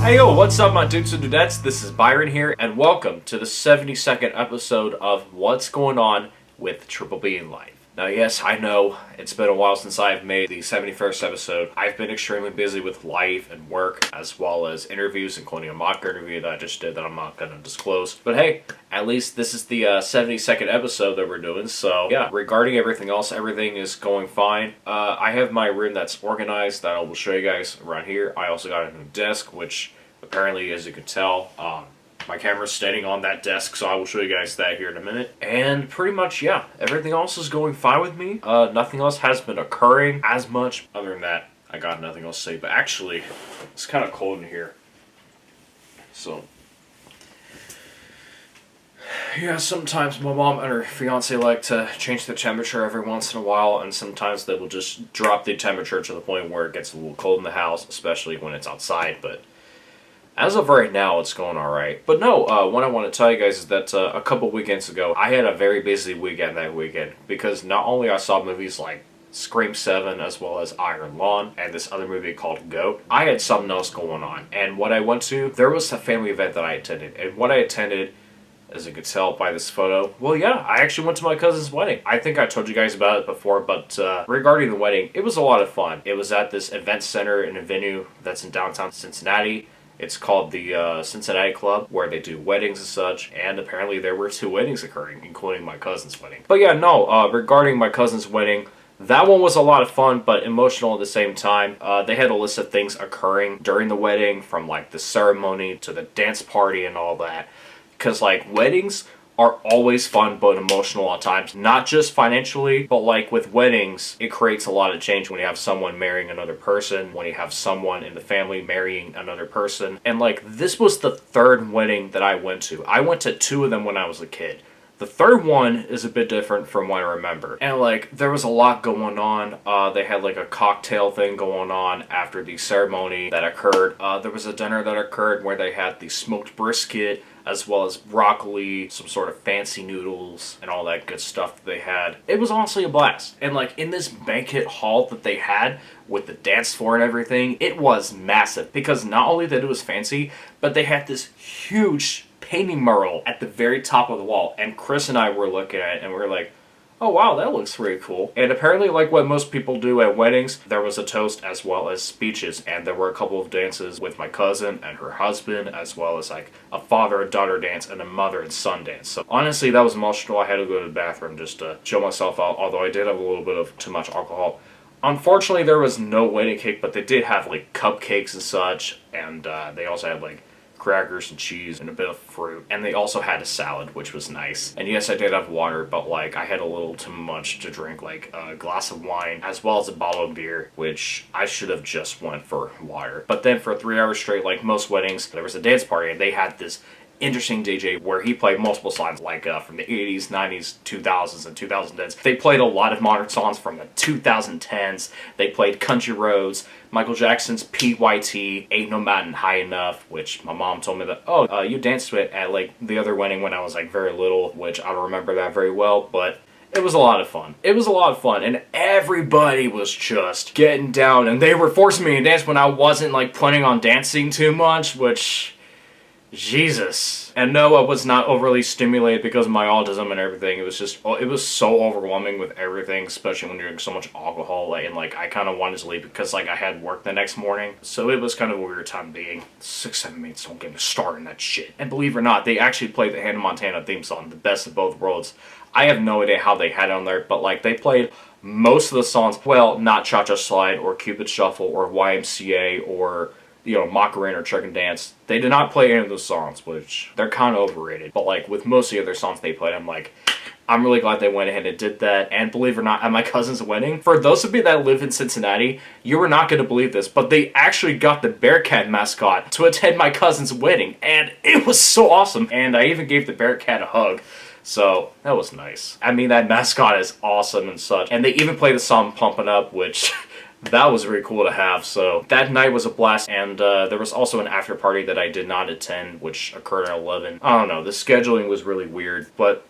Hey yo, what's up my dudes and dudettes? This is Byron here, and welcome to the 72nd episode of What's Going On with Triple B in Life. Now yes, I know, it's been a while since I've made the 71st episode. I've been extremely busy with life and work, as well as interviews, including a mock interview that I just did that I'm not going to disclose. But hey, at least this is the 72nd episode that we're doing, so yeah, regarding everything else, everything is going fine. I have my room that's organized that I will show you guys around here. I also got a new desk, which apparently, as you can tell, my camera's standing on that desk, so I will show you guys that here in a minute. And pretty much, yeah, everything else is going fine with me. Nothing else has been occurring as much. Other than that, I got nothing else to say. But actually, it's kind of cold in here. So, yeah, sometimes my mom and her fiance like to change the temperature every once in a while, and sometimes they will just drop the temperature to the point where it gets a little cold in the house, especially when it's outside, but as of right now, it's going alright. But no, what I want to tell you guys is that a couple weekends ago, I had a very busy weekend that weekend, because not only I saw movies like Scream 7 as well as Iron Lawn and this other movie called Goat, I had something else going on. And what I went to, there was a family event that I attended. And what I attended, as you could tell by this photo, well yeah, I actually went to my cousin's wedding. I think I told you guys about it before, but regarding the wedding, it was a lot of fun. It was at this event center in a venue that's in downtown Cincinnati. It's called the Cincinnati Club, where they do weddings and such, and apparently there were 2 weddings occurring, including my cousin's wedding. But yeah, no, regarding my cousin's wedding, that one was a lot of fun, but emotional at the same time. They had a list of things occurring during the wedding, from like the ceremony to the dance party and all that. Because like weddings are always fun but emotional at times, not just financially, but like with weddings, it creates a lot of change when you have someone marrying another person, when you have someone in the family marrying another person. And like, this was the 3rd wedding that I went to. I went to 2 of them when I was a kid. The 3rd one is a bit different from what I remember. And like, there was a lot going on. They had like a cocktail thing going on after the ceremony that occurred. There was a dinner that occurred where they had the smoked brisket, as well as broccoli, some sort of fancy noodles, and all that good stuff that they had. It was honestly a blast. And like, in this banquet hall that they had, with the dance floor and everything, it was massive. Because not only that it was fancy, but they had this huge painting mural at the very top of the wall. And Chris and I were looking at it, and we were like, oh wow, that looks really cool. And apparently, like what most people do at weddings, there was a toast as well as speeches, and there were a couple of dances with my cousin and her husband, as well as like a father and daughter dance and a mother and son dance. So honestly, that was emotional. I had to go to the bathroom just to chill myself out, although I did have a little bit of too much alcohol. Unfortunately, there was no wedding cake, but they did have like cupcakes and such, and they also had like crackers and cheese and a bit of fruit, and they also had a salad, which was nice. And yes, I did have water, but like, I had a little too much to drink, like a glass of wine as well as a bottle of beer, which I should have just went for water. But then for 3 hours straight, like most weddings, there was a dance party, and they had this interesting DJ where he played multiple songs, like from the 80s, 90s, 2000s, and 2010s. They played a lot of modern songs from the 2010s. They played Country Roads, Michael Jackson's PYT, Ain't No Mountain High Enough, which my mom told me that, oh, you danced to it at like the other wedding when I was like very little, which I don't remember that very well, but it was a lot of fun. It was a lot of fun, and everybody was just getting down, and they were forcing me to dance when I wasn't like planning on dancing too much, which, Jesus. And no, I was not overly stimulated because of my autism and everything. It was just, it was so overwhelming with everything, especially when you're drinking so much alcohol, and like, I kind of wanted to leave because like I had work the next morning. So it was kind of a weird time being. 6-7 mates, don't get me started in that shit. And believe it or not, they actually played the Hannah Montana theme song, The Best of Both Worlds. I have no idea how they had it on there, but like, they played most of the songs. Well, not Cha-Cha Slide or Cupid Shuffle or YMCA or, you know, Macarena or Chicken Dance. They did not play any of those songs, which they're kind of overrated. But like, with most of the other songs they played, I'm like, I'm really glad they went ahead and did that. And believe it or not, at my cousin's wedding, for those of you that live in Cincinnati, you are not going to believe this, but they actually got the Bearcat mascot to attend my cousin's wedding, and it was so awesome. And I even gave the Bearcat a hug. So, that was nice. I mean, that mascot is awesome and such. And they even played the song Pumpin' Up, which that was really cool to have. So, that night was a blast. And there was also an after party that I did not attend, which occurred at 11. I don't know, the scheduling was really weird. But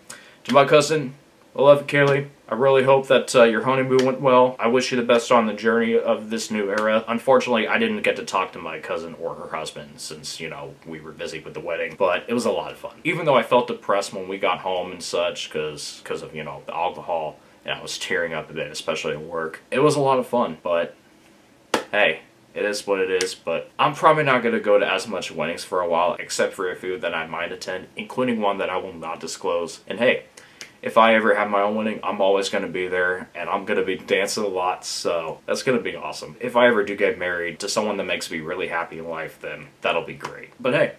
to my cousin, I love you, Kaylee. I really hope that your honeymoon went well. I wish you the best on the journey of this new era. Unfortunately, I didn't get to talk to my cousin or her husband since, you know, we were busy with the wedding, but it was a lot of fun. Even though I felt depressed when we got home and such because of, you know, the alcohol, and I was tearing up a bit, especially at work. It was a lot of fun, but hey, it is what it is. But I'm probably not going to go to as much weddings for a while, except for a few that I might attend, including one that I will not disclose. And hey, if I ever have my own wedding, I'm always going to be there, and I'm going to be dancing a lot, so that's going to be awesome. If I ever do get married to someone that makes me really happy in life, then that'll be great. But hey,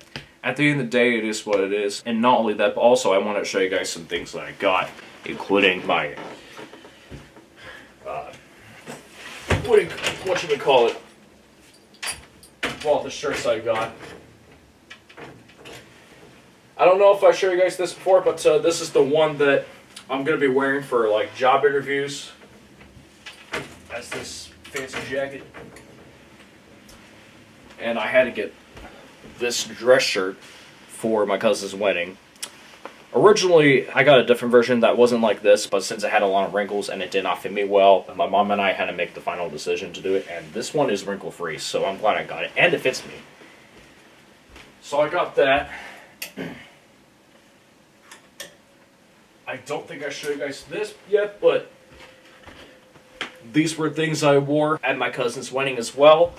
at the end of the day, it is what it is. And not only that, but also I want to show you guys some things that I got, including my, what should we call it? Well, the shirts I got. I don't know if I showed you guys this before, but this is the one that I'm going to be wearing for like job interviews. That's this fancy jacket. And I had to get this dress shirt for my cousin's wedding. Originally, I got a different version that wasn't like this, but since it had a lot of wrinkles and it did not fit me well, my mom and I had to make the final decision to do it, and this one is wrinkle-free, so I'm glad I got it, and it fits me. So I got that. I don't think I showed you guys this yet, but these were things I wore at my cousin's wedding as well.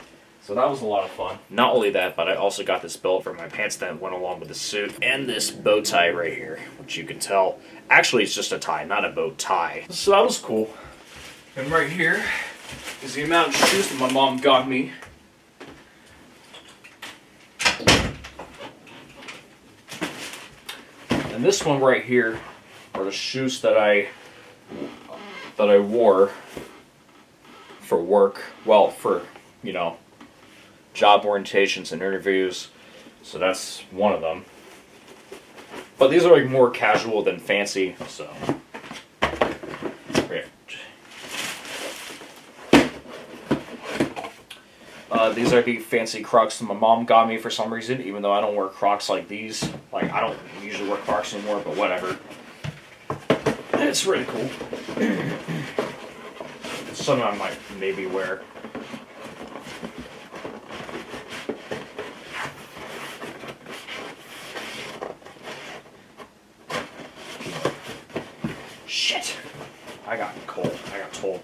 So that was a lot of fun. Not only that, but I also got this belt for my pants that went along with the suit. And this bow tie right here, which you can tell. Actually, it's just a tie, not a bow tie. So that was cool. And right here is the amount of shoes that my mom got me. And this one right here are the shoes that I wore for work. Well, for, you know, job orientations and interviews. So that's one of them. But these are like more casual than fancy, so. These are the fancy Crocs that my mom got me for some reason, even though I don't wear Crocs like these. Like, I don't usually wear Crocs anymore, but whatever. It's really cool. Something I might maybe wear. Shit! I got cold. I got told.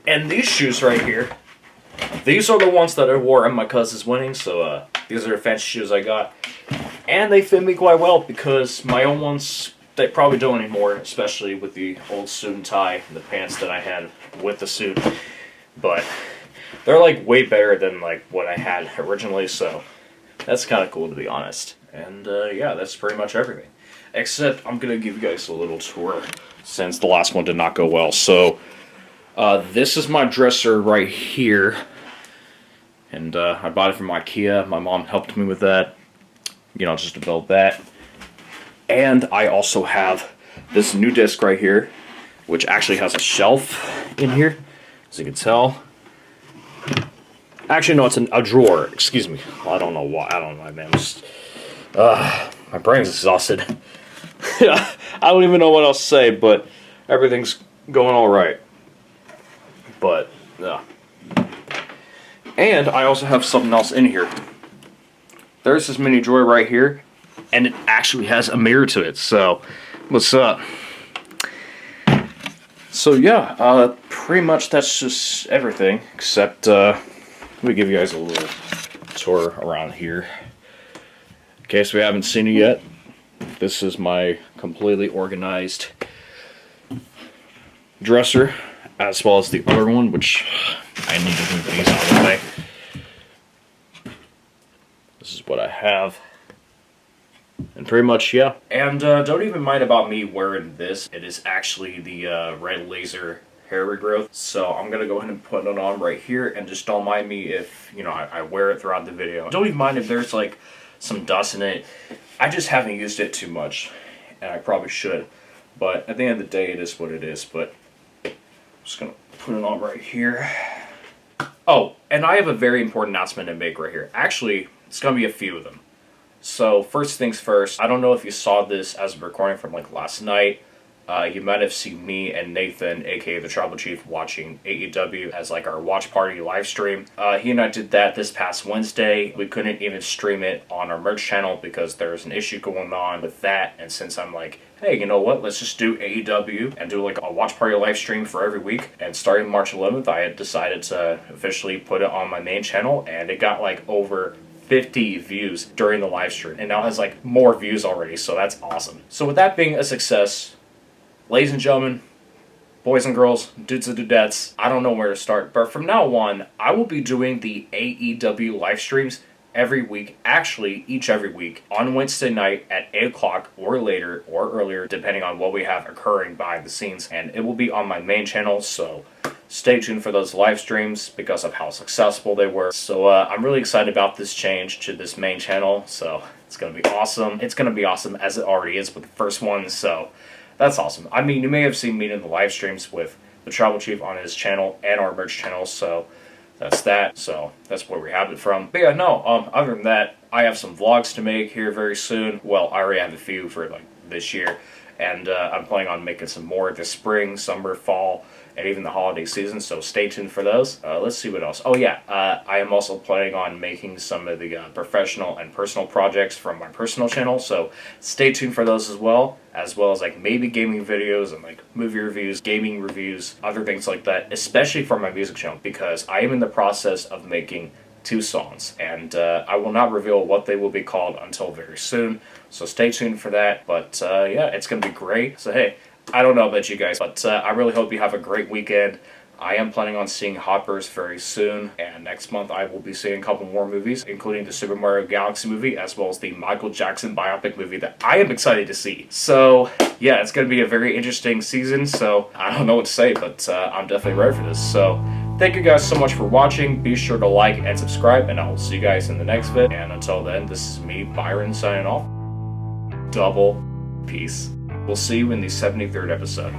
And these shoes right here, these are the ones that I wore at my cousin's wedding, so these are the fancy shoes I got. And they fit me quite well because my own ones, they probably don't anymore, especially with the old suit and tie and the pants that I had with the suit. But they're like way better than like what I had originally, so that's kind of cool to be honest. And yeah, that's pretty much everything. Except I'm going to give you guys a little tour since the last one did not go well. So this is my dresser right here. And I bought it from IKEA. My mom helped me with that. You know, just to build that. And I also have this new desk right here, which actually has a shelf in here, as you can tell. Actually, no, it's a drawer. Excuse me. Well, I don't know why. I don't know, man. My brain's exhausted. I don't even know what else to say, but everything's going all right. But, yeah. And I also have something else in here. There's this mini drawer right here, and it actually has a mirror to it. So, what's up? So yeah, pretty much that's just everything, except let me give you guys a little tour around here. In case we haven't seen it yet, this is my completely organized dresser, as well as the other one, which I need to move these out of the way. This is what I have. And pretty much, yeah. And don't even mind about me wearing this. It is actually the red laser hair regrowth. So I'm going to go ahead and put it on right here. And just don't mind me if, you know, I wear it throughout the video. Don't even mind if there's like some dust in it. I just haven't used it too much. And I probably should. But at the end of the day, it is what it is. But I'm just going to put it on right here. Oh, and I have a very important announcement to make right here. Actually, it's going to be a few of them. So first things first, I don't know if you saw this as a recording from like last night. You might have seen me and Nathan, aka the Tribal Chief, watching AEW as like our watch party live stream. He and I did that this past Wednesday. We couldn't even stream it on our merch channel because there was an issue going on with that. And since I'm like, hey, you know what? Let's just do AEW and do like a watch party live stream for every week. And starting March 11th, I had decided to officially put it on my main channel, and it got like over 50 views during the live stream, and now has like more views already, so that's awesome. So with that being a success, ladies and gentlemen, boys and girls, dudes and dudettes, I don't know where to start, but from now on, I will be doing the AEW live streams every week, actually each every week, on Wednesday night at 8 o'clock or later or earlier, depending on what we have occurring behind the scenes, and it will be on my main channel, so stay tuned for those live streams because of how successful they were. So I'm really excited about this change to this main channel, so it's going to be awesome. It's going to be awesome as it already is with the first one, so that's awesome. I mean, you may have seen me in the live streams with the Tribal Chief on his channel and our merch channel, so that's that. So that's where we have it from. But yeah, no, other than that, I have some vlogs to make here very soon. Well, I already have a few for like this year, and I'm planning on making some more this spring, summer, fall, and even the holiday season, so stay tuned for those. Let's see what else. Oh yeah, I am also planning on making some of the professional and personal projects from my personal channel, so stay tuned for those as well as like maybe gaming videos and like movie reviews, gaming reviews, other things like that, especially for my music channel, because I am in the process of making 2 songs, and I will not reveal what they will be called until very soon, so stay tuned for that. But yeah, it's going to be great. So hey, I don't know about you guys, but I really hope you have a great weekend. I am planning on seeing Hoppers very soon, and next month I will be seeing a couple more movies, including the Super Mario Galaxy movie, as well as the Michael Jackson biopic movie that I am excited to see. So yeah, it's going to be a very interesting season, so I don't know what to say, but I'm definitely ready for this. So thank you guys so much for watching. Be sure to like and subscribe, and I will see you guys in the next vid. And until then, this is me, Byron, signing off. Double peace. We'll see you in the 73rd episode.